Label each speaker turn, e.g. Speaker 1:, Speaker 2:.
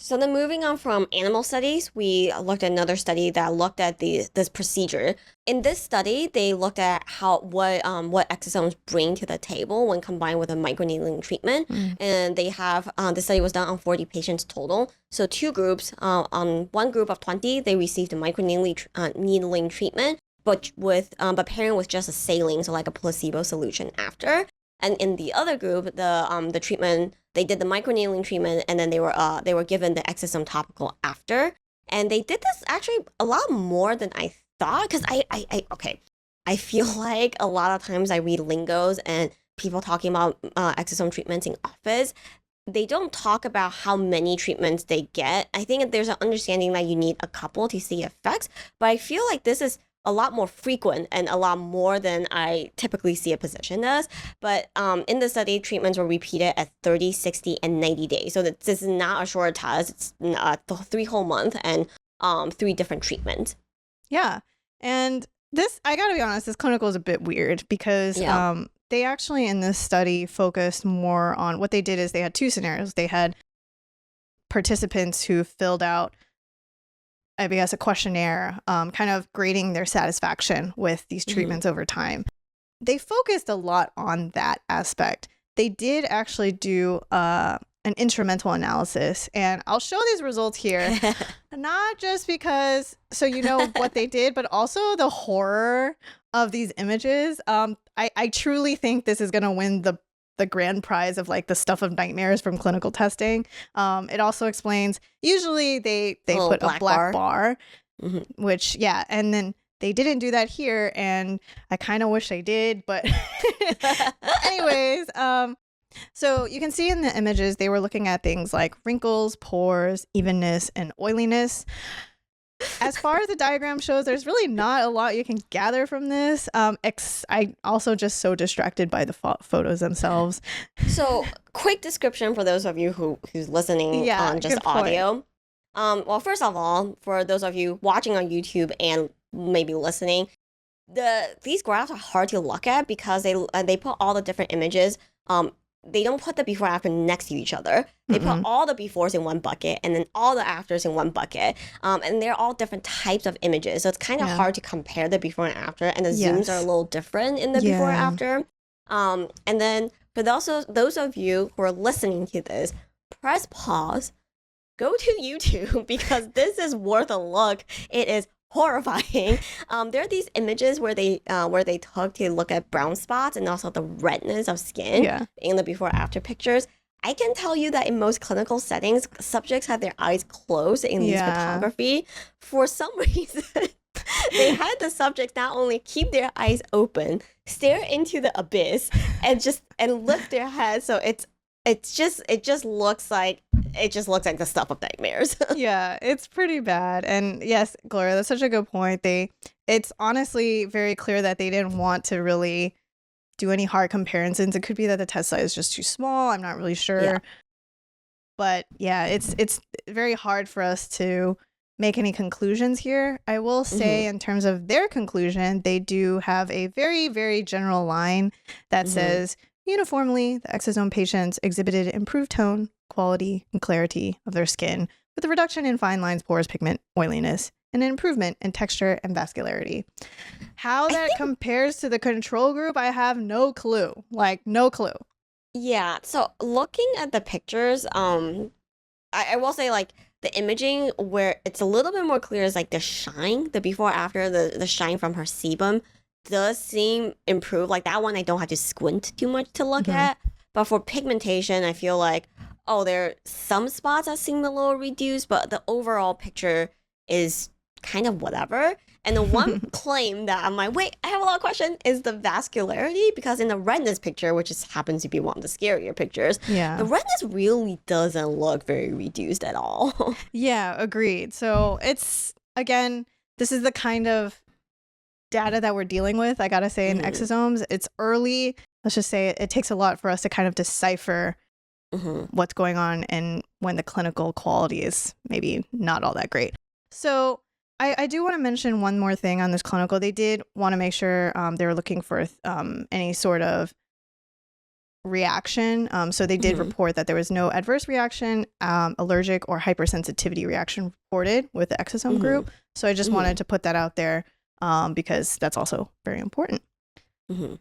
Speaker 1: So then moving on from animal studies, we looked at another study that looked at this procedure. In this study, they looked at what exosomes bring to the table when combined with a microneedling treatment. And they have the study was done on 40 patients total. So two groups. On one group of 20, they received a microneedling treatment, but pairing with just a saline, so like a placebo solution after. And in the other group, the treatment, they did the microneedling treatment, and then they were given the exosome topical after. And they did this actually a lot more than I thought, because I feel like a lot of times I read lingos and people talking about exosome treatments in office. They don't talk about how many treatments they get. I think there's an understanding that you need a couple to see effects, but I feel like this is a lot more frequent and a lot more than I typically see a physician does. But in the study, treatments were repeated at 30, 60, and 90 days. So this is not a short test. It's 3 whole months and 3 different treatments.
Speaker 2: Yeah. And this, I gotta be honest, this clinical is a bit weird because they actually in this study focused more on what they did is they had 2 scenarios. They had participants who filled out, I guess, a questionnaire, kind of grading their satisfaction with these treatments over time. They focused a lot on that aspect. They did actually do an instrumental analysis, and I'll show these results here, not just because, so you know what they did, but also the horror of these images. I truly think this is going to win the grand prize of like the stuff of nightmares from clinical testing. It also explains, usually they put a black bar. Which, and then they didn't do that here, and I kind of wish they did, but anyways, so you can see in the images, they were looking at things like wrinkles, pores, evenness, and oiliness. As far as the diagram shows, there's really not a lot you can gather from this. I also just so distracted by the photos themselves.
Speaker 1: So quick description for those of you who's listening on just audio. Well, first of all, for those of you watching on YouTube and maybe listening, these graphs are hard to look at because they put all the different images. They don't put the before and after next to each other. They put all the befores in one bucket and then all the afters in one bucket. And they're all different types of images. So it's kind of hard to compare the before and after. And the zooms are a little different in the before and after. And then for those of you who are listening to this, press pause, go to YouTube because this is worth a look. It is horrifying. There are these images where they took to look at brown spots and also the redness of skin in the before after pictures. I can tell you that in most clinical settings, subjects have their eyes closed in these photography. For some reason, they had the subjects not only keep their eyes open, stare into the abyss, and lift their heads. So it just looks like the stuff of nightmares.
Speaker 2: Yeah, it's pretty bad. And yes, Gloria, that's such a good point. It's honestly very clear that they didn't want to really do any hard comparisons. It could be that the test size is just too small. I'm not really sure. Yeah. But yeah, it's very hard for us to make any conclusions here. I will say in terms of their conclusion, they do have a very, very general line that says, uniformly, the exosome patients exhibited improved tone, quality, and clarity of their skin, with a reduction in fine lines, pores, pigment, oiliness, and an improvement in texture and vascularity. How that compares to the control group, I have no clue. Like, no clue.
Speaker 1: Yeah, so looking at the pictures, I will say, like, the imaging where it's a little bit more clear is, like, the shine, the before after, the shine from her sebum does seem improved. Like, that one I don't have to squint too much to look at. But for pigmentation, I feel like, there are some spots that seem a little reduced, but the overall picture is kind of whatever. And the one claim that I'm like, wait, I have a lot of questions, is the vascularity, because in the redness picture, which just happens to be one of the scarier pictures, the redness really doesn't look very reduced at all.
Speaker 2: Yeah, agreed. So it's, again, this is the kind of data that we're dealing with, I gotta say, in exosomes. It's early. Let's just say it takes a lot for us to kind of decipher what's going on and when the clinical quality is maybe not all that great. So I do want to mention one more thing on this clinical. They did want to make sure they were looking for any sort of reaction. So they did report that there was no adverse reaction, allergic or hypersensitivity reaction reported with the exosome group. So I just wanted to put that out there because that's also very important.